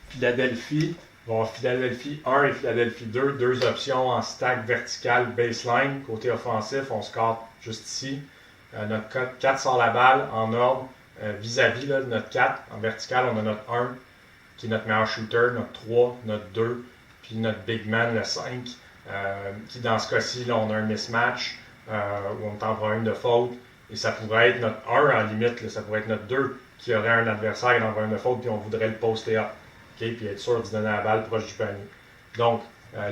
Philadelphie, bon, Philadelphie 1 et Philadelphie 2, deux options en stack vertical baseline. Côté offensif, on score juste ici. Notre 4 sort la balle en ordre vis-à-vis de notre 4. En vertical, on a notre 1 qui est notre meilleur shooter, notre 3, notre 2, puis notre big man, le 5, qui dans ce cas-ci, là, on a un mismatch où on est en problème de faute. Et ça pourrait être notre 1 en limite, là, ça pourrait être notre 2 qui aurait un adversaire qui est en problème de faute, puis on voudrait le poster up. Okay, puis être sûr de donner la balle proche du panier. Donc,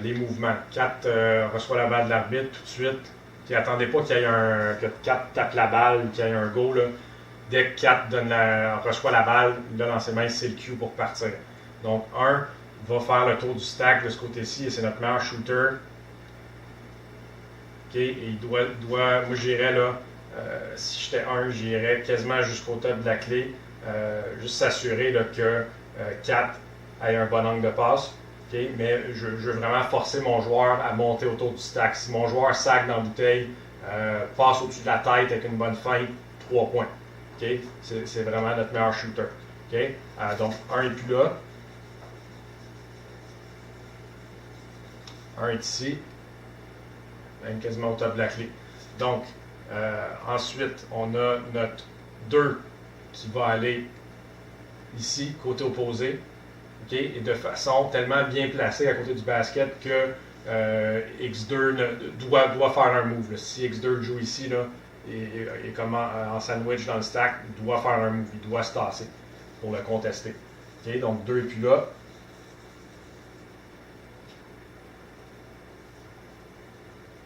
les mouvements. 4 reçoit la balle de l'arbitre tout de suite. Puis attendez pas qu'il y ait que 4 tape la balle ou qu'il y ait un go. Là. Dès que 4 reçoit la balle, là dans ses mains, c'est le cue pour partir. Donc, 1 va faire le tour du stack de ce côté-ci et c'est notre meilleur shooter. Okay, et il doit moi j'irais là, si j'étais 1, j'irais quasiment jusqu'au top de la clé. Juste s'assurer là, que 4 ait un bon angle de passe. Okay? Mais je veux vraiment forcer mon joueur à monter autour du stack. Si mon joueur sac dans la bouteille, passe au-dessus de la tête avec une bonne feinte, 3 points. Okay? C'est vraiment notre meilleur shooter. Okay? Donc, 1 est plus là. 1 est ici. Même quasiment au top de la clé. Donc, ensuite, on a notre 2 qui va aller ici, côté opposé. Okay? Et de façon tellement bien placée à côté du basket que X2 doit faire un move. Là. Si X2 joue ici, là, et comme en sandwich dans le stack, il doit faire un move, il doit se tasser pour le contester. Okay? Donc 2 est plus là.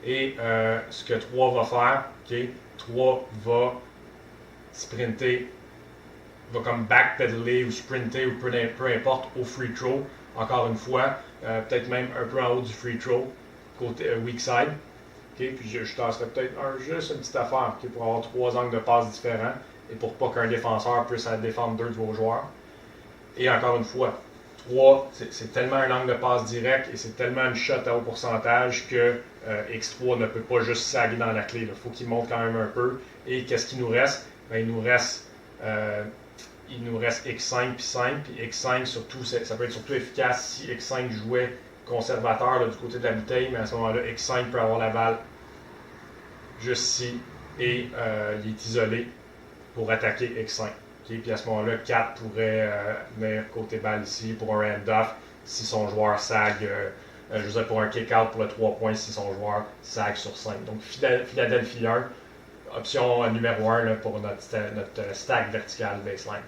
Et ce que 3 va faire, okay? 3 va sprinter, va comme backpedaler ou sprinter ou peu importe au free throw, encore une fois, peut-être même un peu en haut du free throw, côté weak side. Okay? Puis je tasserais peut-être juste une petite affaire okay? Pour avoir 3 angles de passe différents et pour pas qu'un défenseur puisse défendre 2 de vos joueurs. Et encore une fois, 3, c'est tellement un angle de passe direct et c'est tellement une shot à haut pourcentage que X3 ne peut pas juste saguer dans la clé. Il faut qu'il monte quand même un peu. Et qu'est-ce qu'il nous reste? Ben, il nous reste X5 puis 5. Puis X5, surtout, ça peut être surtout efficace si X5 jouait conservateur là, du côté de la bouteille, mais à ce moment-là, X5 peut avoir la balle juste ici et il est isolé pour attaquer X5. Okay? Puis à ce moment-là, 4 pourrait venir côté balle ici pour un hand-off si son joueur sag, je veux dire pour un kick-out pour le 3 points si son joueur sag sur 5. Donc Philadelphie 1, option numéro 1 là, pour notre stack vertical baseline.